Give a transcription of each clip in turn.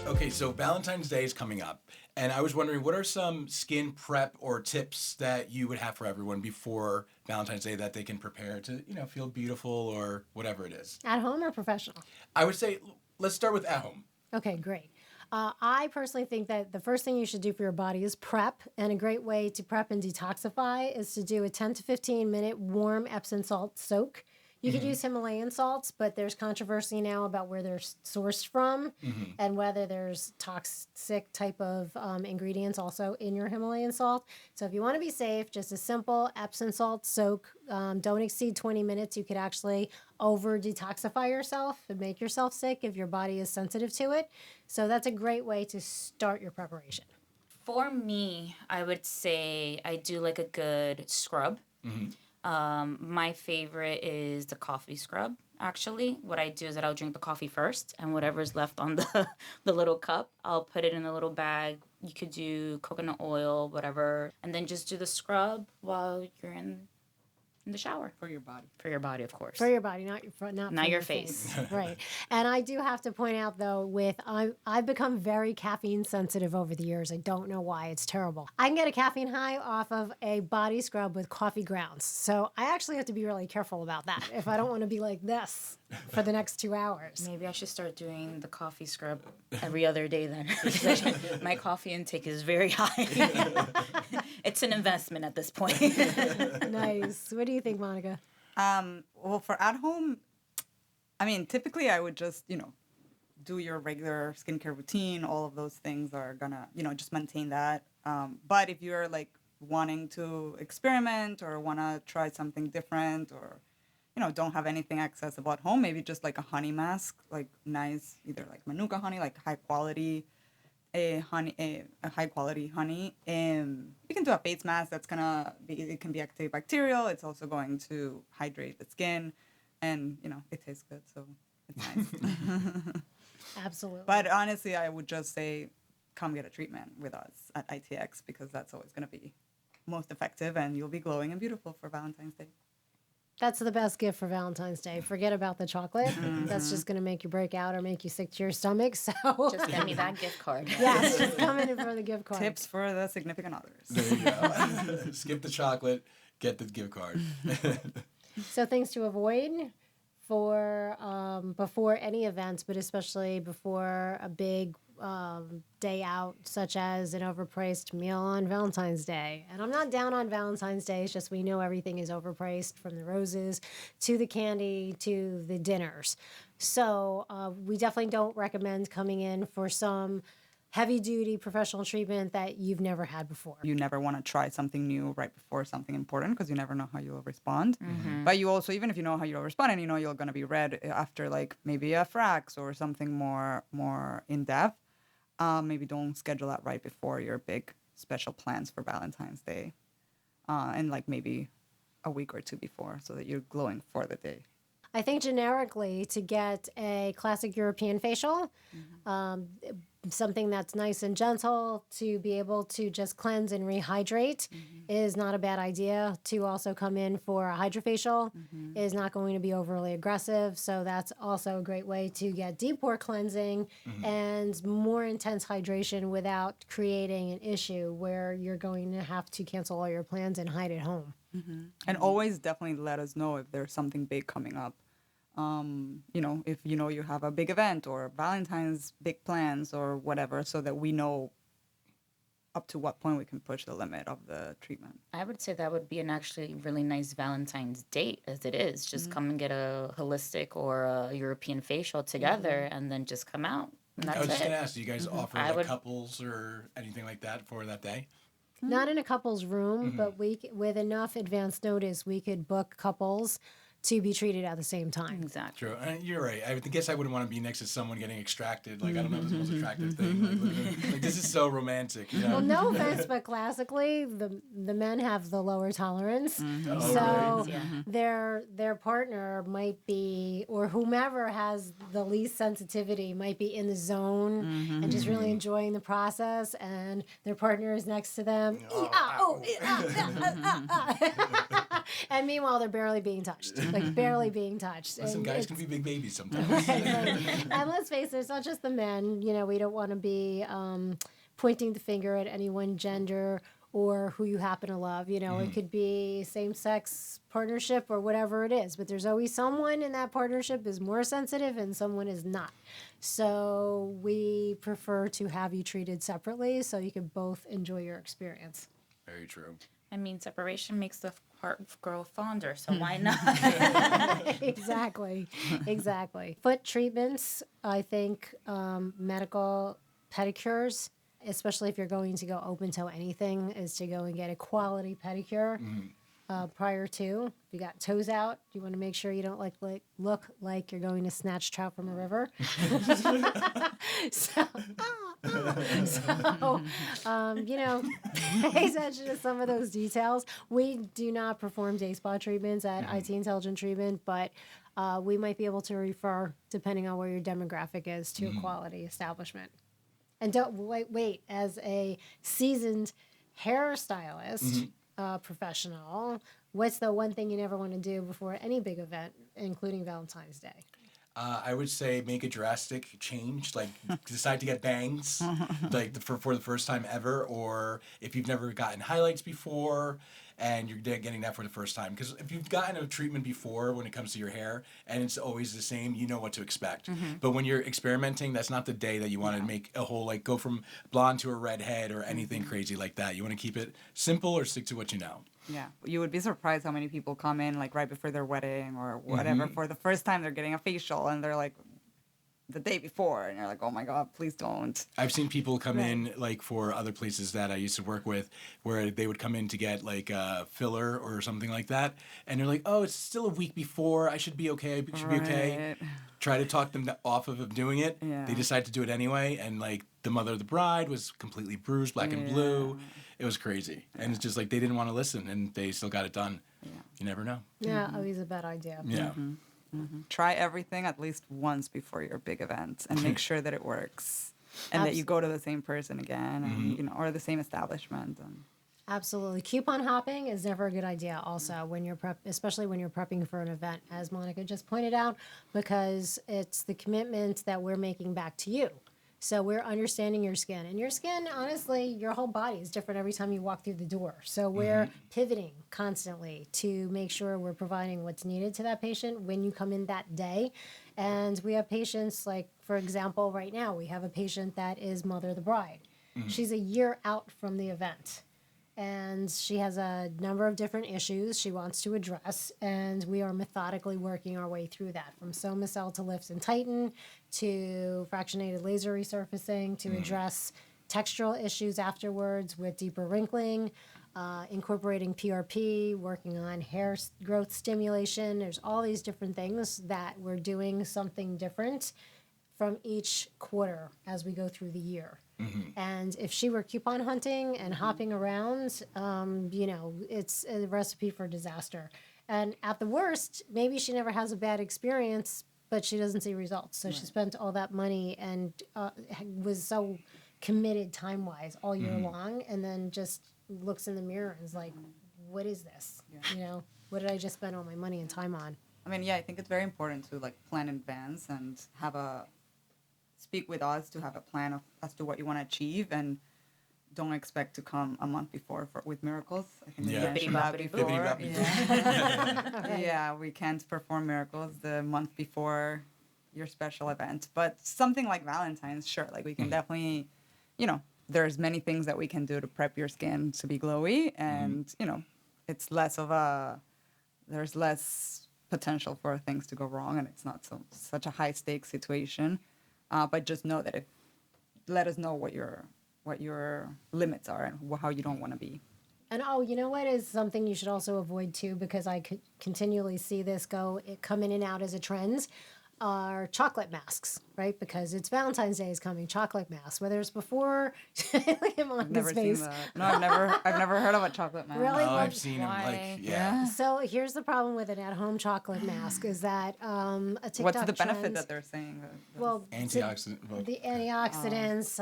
Okay, so Valentine's Day is coming up, and I was wondering, what are some skin prep or tips that you would have for everyone before Valentine's Day that they can prepare to, feel beautiful or whatever it is? At home or professional? I would say, let's start with at home. Okay, great. I personally think that the first thing you should do for your body is prep, and a great way to prep and detoxify is to do a 10 to 15 minute warm Epsom salt soak. You could use Himalayan salts, but there's controversy now about where they're sourced from and whether there's toxic type of ingredients also in your Himalayan salt. So if you want to be safe, just a simple Epsom salt soak. Don't exceed 20 minutes. You could actually over detoxify yourself and make yourself sick if your body is sensitive to it. So that's a great way to start your preparation. For me, I would say I do like a good scrub. My favorite is the coffee scrub, actually. What I do is that I'll drink the coffee first, and whatever's left on the little cup, I'll put it in a little bag. You could do coconut oil, whatever, and then just do the scrub while you're in the shower. For your body. For your body, of course. For your body, not your face. Right. And I do have to point out, though, I've become very caffeine sensitive over the years. I don't know why. It's terrible. I can get a caffeine high off of a body scrub with coffee grounds. So I actually have to be really careful about that if I don't want to be like this for the next 2 hours. Maybe I should start doing the coffee scrub every other day then. My coffee intake is very high. It's an investment at this point. Nice. What do you think, Monica? Well, for at home, typically I would just, do your regular skincare routine. All of those things are gonna, just maintain that. But if you're like wanting to experiment or want to try something different or, don't have anything accessible at home, maybe just like a honey mask, like nice, either like Manuka honey, like high quality honey. You can do a face mask that's it can be antibacterial. It's also going to hydrate the skin, and it tastes good, so it's nice. Absolutely. But honestly, I would just say, come get a treatment with us at ITX, because that's always going to be most effective, and you'll be glowing and beautiful for Valentine's Day. That's the best gift for Valentine's Day. Forget about the chocolate. That's just going to make you break out or make you sick to your stomach. So just get me that gift card. Yes, just come in for the gift card. Tips for the significant others. There you go. Skip the chocolate, get the gift card. So things to avoid for before any events, but especially before a big day out, such as an overpriced meal on Valentine's Day. And I'm not down on Valentine's Day. It's just we know everything is overpriced, from the roses to the candy to the dinners. So we definitely don't recommend coming in for some heavy-duty professional treatment that you've never had before. You never want to try something new right before something important, because you never know how you'll respond. But you also, even if you know how you'll respond and you're going to be red after like maybe a frax or something more in-depth, maybe don't schedule that right before your big special plans for Valentine's Day. And like maybe a week or two before, so that you're glowing for the day. I think generically to get a classic European facial, something that's nice and gentle to be able to just cleanse and rehydrate is not a bad idea. To also come in for a hydrofacial is not going to be overly aggressive. So that's also a great way to get deep pore cleansing and more intense hydration without creating an issue where you're going to have to cancel all your plans and hide at home. And always definitely let us know if there's something big coming up. If you have a big event or Valentine's big plans or whatever, so that we know up to what point we can push the limit of the treatment. I would say that would be an actually really nice Valentine's date, as it is. Just come and get a holistic or a European facial together and then just come out. And that's I was just it. going to ask, do you guys offer couples or anything like that for that day? Not in a couple's room, but with enough advance notice, we could book couples to be treated at the same time. Exactly. True. You're right. I guess I wouldn't want to be next to someone getting extracted. Like, I don't know if it's the most attractive thing. Like, this is so romantic. You know? Well, no offense, but classically, the men have the lower tolerance. So their partner might be, or whomever has the least sensitivity, might be in the zone and just really enjoying the process, and their partner is next to them. And meanwhile, they're barely being touched, like barely being touched. Listen, And guys it's- can be big babies sometimes. and let's face it, it's not just the men. You know, we don't want to be pointing the finger at any one gender or who you happen to love. You know, it could be same-sex partnership or whatever it is, but there's always someone in that partnership is more sensitive and someone is not. So we prefer to have you treated separately so you can both enjoy your experience. Very true. I mean, separation makes the heart grow fonder, so why not? Exactly. Foot treatments, I think medical pedicures, especially if you're going to go open toe anything, is to go and get a quality pedicure prior to. If you got toes out, you want to make sure you don't look like you're going to snatch trout from a river. so, you know, pay attention to some of those details. We do not perform day spa treatments at IT Intelligent Treatment, but we might be able to refer, depending on where your demographic is, to a quality establishment. And don't wait. As a seasoned hairstylist professional, what's the one thing you never want to do before any big event, including Valentine's Day? I would say make a drastic change, like decide to get bangs, like for the first time ever, or if you've never gotten highlights before and you're getting that for the first time. Because if you've gotten a treatment before when it comes to your hair and it's always the same, you know what to expect. But when you're experimenting, that's not the day that you want to make a whole, like go from blonde to a redhead or anything crazy like that. You want to keep it simple or stick to what you know. Yeah, you would be surprised how many people come in like right before their wedding or whatever for the first time they're getting a facial and they're like the day before and you're like, oh my God, please don't. I've seen people come in like for other places that I used to work with where they would come in to get like a filler or something like that. And they're like, oh, it's still a week before. I should be okay. I should be okay. Try to talk them off of doing it. Yeah. They decide to do it anyway. And like the mother of the bride was completely bruised, black and blue. It was crazy. And it's just like they didn't want to listen and they still got it done. Yeah. You never know. Yeah, always a bad idea. Yeah. Try everything at least once before your big event and make sure that it works and that you go to the same person again and, you know, or the same establishment. And Absolutely. Coupon hopping is never a good idea also when you're especially when you're prepping for an event, as Monica just pointed out, because it's the commitment that we're making back to you. So we're understanding your skin. And your skin, honestly, your whole body is different every time you walk through the door. So we're pivoting constantly to make sure we're providing what's needed to that patient when you come in that day. And we have patients, like, for example, right now, we have a patient that is mother of the bride. She's a year out from the event. And she has a number of different issues she wants to address, and we are methodically working our way through that, from Somacell to Lift and Tighten, to fractionated laser resurfacing, to address textural issues afterwards with deeper wrinkling, incorporating PRP, working on hair growth stimulation. There's all these different things that we're doing something different from each quarter as we go through the year. And if she were coupon hunting and hopping around, you know, it's a recipe for disaster. And at the worst, maybe she never has a bad experience, but she doesn't see results. So she spent all that money and was so committed time-wise all year long, and then just looks in the mirror and is like, what is this? You know, what did I just spend all my money and time on? I mean, yeah, I think it's very important to like plan in advance and speak with us to have a plan as to what you want to achieve, and don't expect to come a month before with miracles. I think we mentioned that before. Yeah, we can't perform miracles the month before your special event. But something like Valentine's, sure, like we can definitely, you know, there's many things that we can do to prep your skin to be glowy, and you know, it's less of there's less potential for things to go wrong, and it's not such a high stakes situation. But just know that let us know what your limits are and how you don't want to be. And you know what is something you should also avoid too, because I could continually see this come in and out as a trend, are chocolate masks, right? Because it's Valentine's Day is coming, chocolate masks. Whether it's before, look at Monica's Never face. seen that. No, I've never heard of a chocolate mask. Really? Oh, I've seen them, like, yeah. So here's the problem with an at-home chocolate mask is that a TikTok What's the benefit trend, that they're saying? well, Antioxidant. Well, the antioxidants,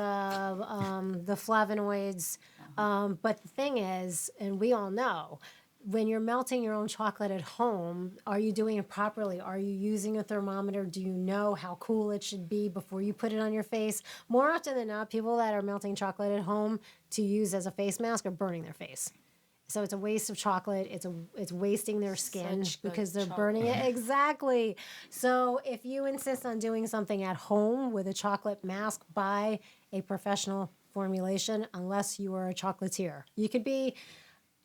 the flavonoids. But the thing is, and we all know, when you're melting your own chocolate at home, are you doing it properly? Are you using a thermometer? Do you know how cool it should be before you put it on your face? More often than not, people that are melting chocolate at home to use as a face mask are burning their face. So it's a waste of chocolate. It's wasting their skin Such good because they're chocolate. burning it. Exactly. So if you insist on doing something at home with a chocolate mask, buy a professional formulation unless you are a chocolatier. You could be,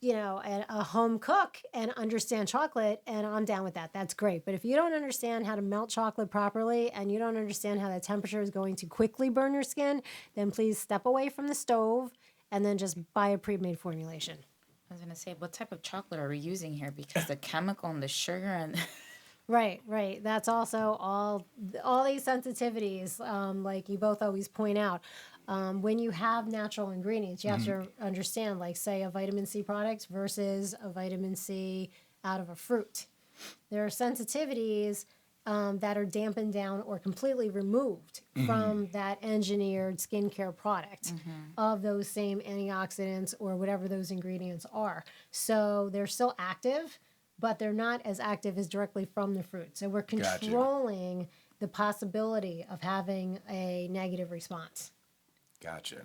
a home cook and understand chocolate, and I'm down with that. That's great. But if you don't understand how to melt chocolate properly and you don't understand how the temperature is going to quickly burn your skin, then please step away from the stove and then just buy a pre-made formulation. I was gonna say, what type of chocolate are we using here? Because the chemical and the sugar and Right. That's also all these sensitivities, like you both always point out. When you have natural ingredients, you have to understand, like, say, a vitamin C product versus a vitamin C out of a fruit. There are sensitivities that are dampened down or completely removed from that engineered skincare product of those same antioxidants or whatever those ingredients are. So they're still active, but they're not as active as directly from the fruit. So we're controlling the possibility of having a negative response. Gotcha.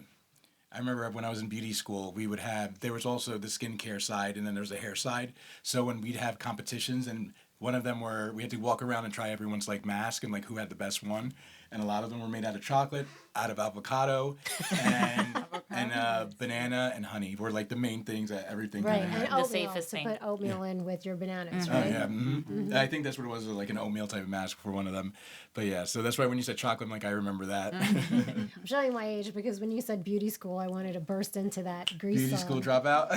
I remember when I was in beauty school, there was also the skincare side and then there was a hair side. So when we'd have competitions, and one of them we had to walk around and try everyone's like mask and like who had the best one. And a lot of them were made out of chocolate, out of avocado, and banana and honey were like the main things that everything Right, kind of and had. The oatmeal, safest to thing. put oatmeal in with your bananas, Oh, right? yeah. I think that's what it was, like an oatmeal type of mask for one of them. But yeah, so that's why when you said chocolate, I'm like, I remember that. I'm showing my age because when you said beauty school, I wanted to burst into that grease Beauty song. school dropout.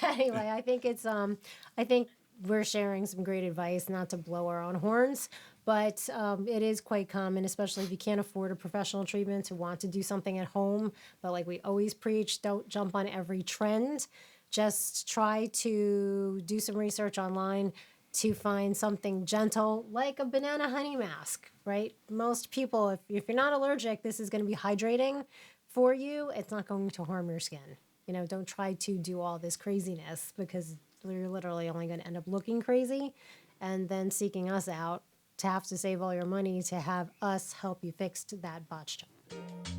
Anyway, I think we're sharing some great advice, not to blow our own horns, but it is quite common, especially if you can't afford a professional treatment, to want to do something at home. But like we always preach, don't jump on every trend. Just try to do some research online to find something gentle, like a banana honey mask, right? Most people, if you're not allergic, this is going to be hydrating for you. It's not going to harm your skin. Don't try to do all this craziness because you're literally only going to end up looking crazy and then seeking us out to have to save all your money to have us help you fix that botched job.